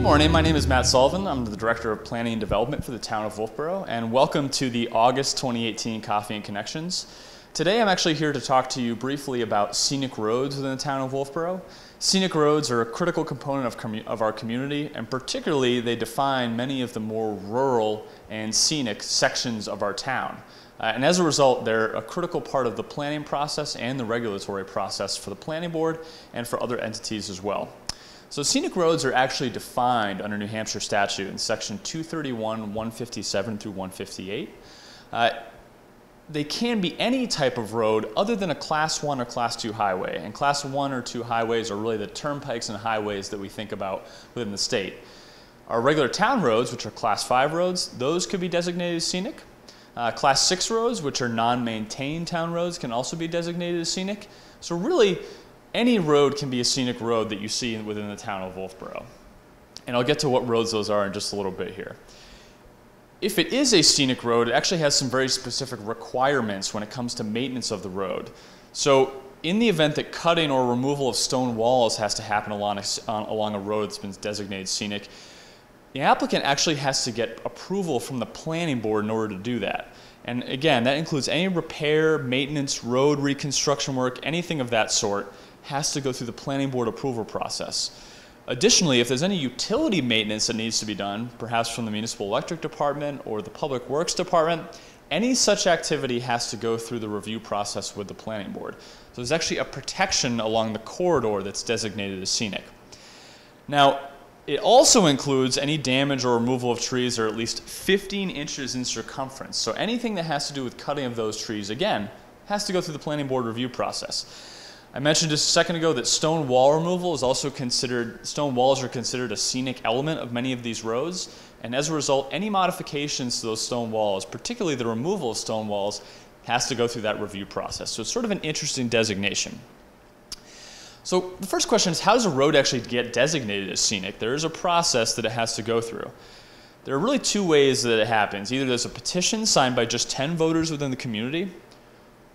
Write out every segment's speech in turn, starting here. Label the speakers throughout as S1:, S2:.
S1: morning, my name is Matt Sullivan. I'm the Director of Planning and Development for the town of Wolfeboro, and welcome to the August 2018 Coffee and Connections. Today I'm actually here to talk to you briefly about scenic roads within the town of Wolfeboro. Scenic roads are a critical component of our community, and particularly they define many of the more rural and scenic sections of our town. And as a result, they're a critical part of the planning process and the regulatory process for the planning board and for other entities as well. So scenic roads are actually defined under New Hampshire statute in section 231, 157 through 158. They can be any type of road other than a class 1 or class 2 highway. And class 1 or 2 highways are really the turnpikes and highways that we think about within the state. Our regular town roads, which are class 5 roads, those could be designated as scenic. Class 6 roads, which are non-maintained town roads, can also be designated as scenic. So really, any road can be a scenic road that you see within the town of Wolfeboro. And I'll get to what roads those are in just a little bit here. If it is a scenic road, it actually has some very specific requirements when it comes to maintenance of the road. So in the event that cutting or removal of stone walls has to happen along a road that's been designated scenic, the applicant actually has to get approval from the planning board in order to do that. And again, that includes any repair, maintenance, road reconstruction work, anything of that sort has to go through the planning board approval process. Additionally, if there's any utility maintenance that needs to be done, perhaps from the municipal electric department or the public works department, any such activity has to go through the review process with the planning board. So there's actually a protection along the corridor that's designated as scenic. Now, it also includes any damage or removal of trees that are at least 15 inches in circumference. So anything that has to do with cutting of those trees, again, has to go through the planning board review process. I mentioned just a second ago that stone wall removal is also considered, stone walls are considered a scenic element of many of these roads, and as a result, any modifications to those stone walls, particularly the removal of stone walls, has to go through that review process. So it's sort of an interesting designation. So the first question is, how does a road actually get designated as scenic? There is a process that it has to go through. There are really two ways that it happens. Either there's a petition signed by just 10 voters within the community,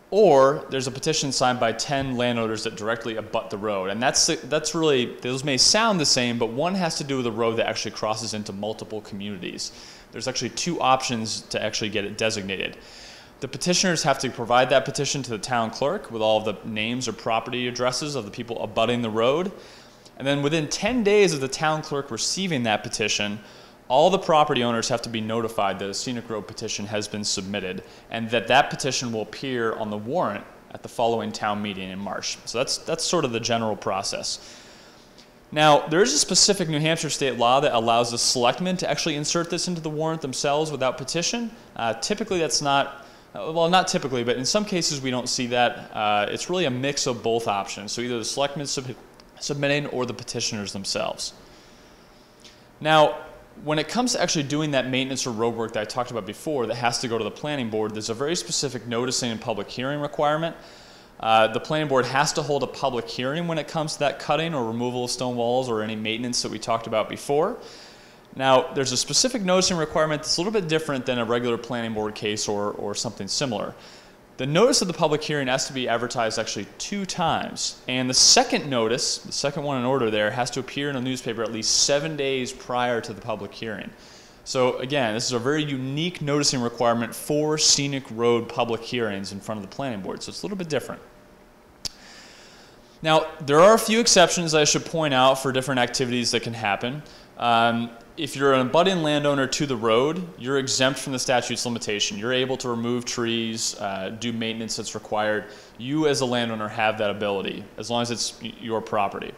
S1: or there's a petition signed by 10 landowners that directly abut the road. And that's really, those may sound the same, but one has to do with a road that actually crosses into multiple communities. There's actually two options to actually get it designated. The petitioners have to provide that petition to the town clerk with all of the names or property addresses of the people abutting the road. And then within 10 days of the town clerk receiving that petition, all the property owners have to be notified that a scenic road petition has been submitted and that that petition will appear on the warrant at the following town meeting in March. So that's sort of the general process. Now, there is a specific New Hampshire state law that allows the selectmen to actually insert this into the warrant themselves without petition. Typically that's not, well, not typically, but in some cases we don't see that. It's really a mix of both options. So either the selectmen submitting or the petitioners themselves. Now, when it comes to actually doing that maintenance or road work that I talked about before that has to go to the planning board, there's a very specific noticing and public hearing requirement. The planning board has to hold a public hearing when it comes to that cutting or removal of stone walls or any maintenance that we talked about before. Now, there's a specific noticing requirement that's a little bit different than a regular planning board case or something similar. The notice of the public hearing has to be advertised actually 2 times, and the second notice, the second one in order there, has to appear in a newspaper at least 7 days prior to the public hearing. So again, this is a very unique noticing requirement for scenic road public hearings in front of the planning board, so it's a little bit different. Now, there are a few exceptions I should point out for different activities that can happen. If you're an abutting landowner to the road, you're exempt from the statute's limitation. You're able to remove trees, do maintenance that's required. You as a landowner have that ability, as long as it's your property.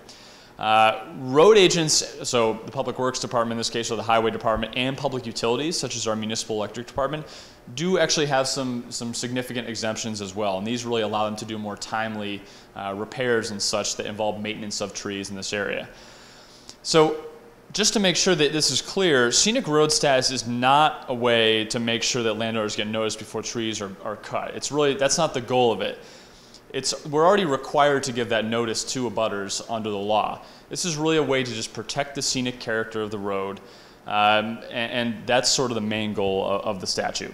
S1: Road agents, so the Public Works Department in this case, or the Highway Department, and public utilities, such as our Municipal Electric Department, do actually have some significant exemptions as well. And these really allow them to do more timely repairs and such that involve maintenance of trees in this area. So, just to make sure that this is clear, scenic road status is not a way to make sure that landowners get noticed before trees are cut. It's really, that's not the goal of it. We're already required to give that notice to abutters under the law. This is really a way to just protect the scenic character of the road, and that's sort of the main goal of the statute.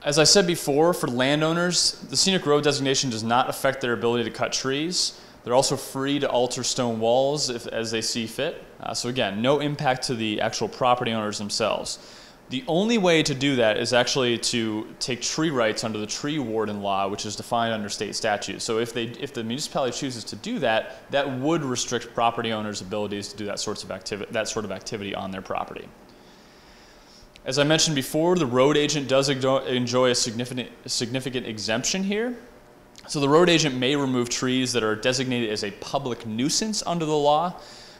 S1: As I said before, for landowners, the scenic road designation does not affect their ability to cut trees. They're also free to alter stone walls as they see fit. So again, no impact to the actual property owners themselves. The only way to do that is actually to take tree rights under the tree warden law, which is defined under state statute. So if the municipality chooses to do that, that would restrict property owners' abilities to do that sort of activity on their property. As I mentioned before, the road agent does enjoy a significant exemption here. So the road agent may remove trees that are designated as a public nuisance under the law,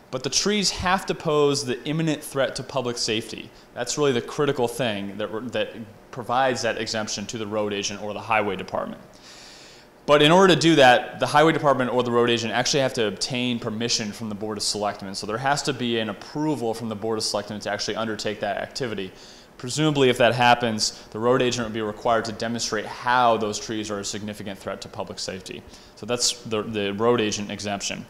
S1: but the trees have to pose the imminent threat to public safety. That's really the critical thing that provides that exemption to the road agent or the highway department. But in order to do that, the highway department or the road agent actually have to obtain permission from the Board of Selectmen. So there has to be an approval from the Board of Selectmen to actually undertake that activity. Presumably, if that happens, the road agent would be required to demonstrate how those trees are a significant threat to public safety. So that's the road agent exemption.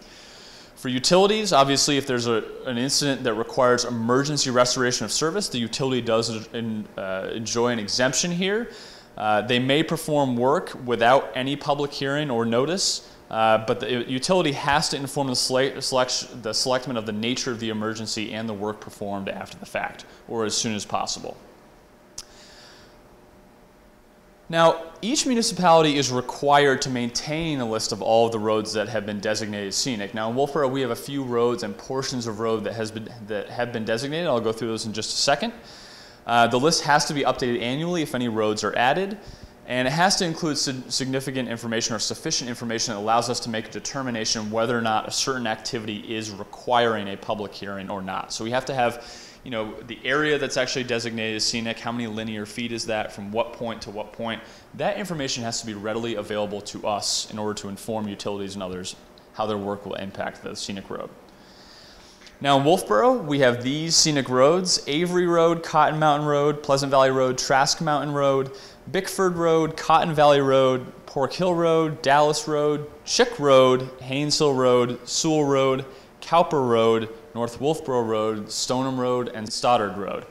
S1: For utilities, obviously, if there's an incident that requires emergency restoration of service, the utility does enjoy an exemption here. They may perform work without any public hearing or notice, but the utility has to inform the selectmen of the nature of the emergency and the work performed after the fact, or as soon as possible. Now, each municipality is required to maintain a list of all of the roads that have been designated scenic. Now, in Wolfeboro, we have a few roads and portions of road that have been designated. I'll go through those in just a second. The list has to be updated annually if any roads are added, and it has to include significant information or sufficient information that allows us to make a determination whether or not a certain activity is requiring a public hearing or not. So we have to have, the area that's actually designated as scenic, how many linear feet is that, from what point to what point. That information has to be readily available to us in order to inform utilities and others how their work will impact the scenic road. Now in Wolfeboro, we have these scenic roads: Avery Road, Cotton Mountain Road, Pleasant Valley Road, Trask Mountain Road, Bickford Road, Cotton Valley Road, Pork Hill Road, Dallas Road, Chick Road, Haynes Hill Road, Sewell Road, Cowper Road, North Wolfeboro Road, Stoneham Road, and Stoddard Road.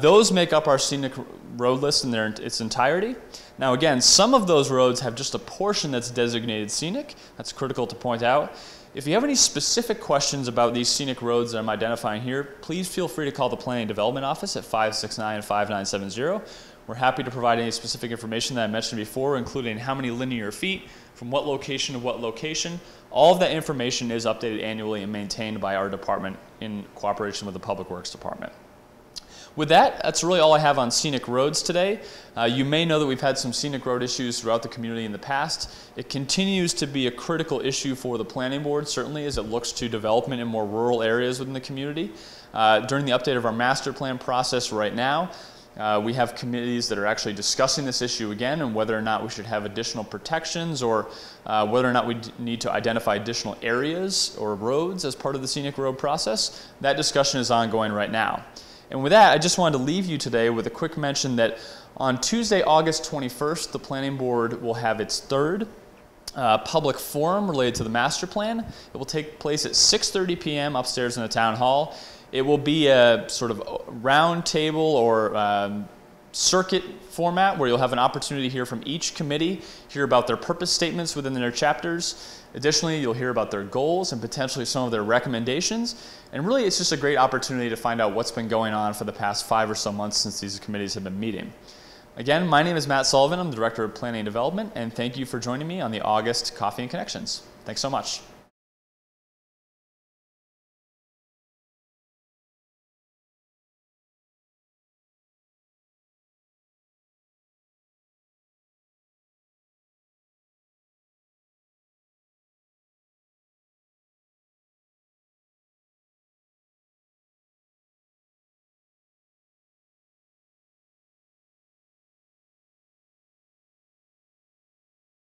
S1: Those make up our scenic road list in its entirety. Now again, some of those roads have just a portion that's designated scenic. That's critical to point out. If you have any specific questions about these scenic roads that I'm identifying here, please feel free to call the Planning and Development Office at 569-5970. We're happy to provide any specific information that I mentioned before, including how many linear feet, from what location to what location. All of that information is updated annually and maintained by our department in cooperation with the Public Works Department. With that, that's really all I have on scenic roads today. You may know that we've had some scenic road issues throughout the community in the past. It continues to be a critical issue for the planning board, certainly as it looks to development in more rural areas within the community. During the update of our master plan process right now, we have committees that are actually discussing this issue again and whether or not we should have additional protections or whether or not we need to identify additional areas or roads as part of the scenic road process. That discussion is ongoing right now. And with that, I just wanted to leave you today with a quick mention that on Tuesday, August 21st, the Planning Board will have its third public forum related to the master plan. It will take place at 6:30 p.m. upstairs in the town hall. It will be a sort of round table or circuit format where you'll have an opportunity to hear from each committee, hear about their purpose statements within their chapters. Additionally, you'll hear about their goals and potentially some of their recommendations. And really, it's just a great opportunity to find out what's been going on for the past 5 or so months since these committees have been meeting. Again, my name is Matt Sullivan. I'm the Director of Planning and Development, and thank you for joining me on the August Coffee and Connections. Thanks so much.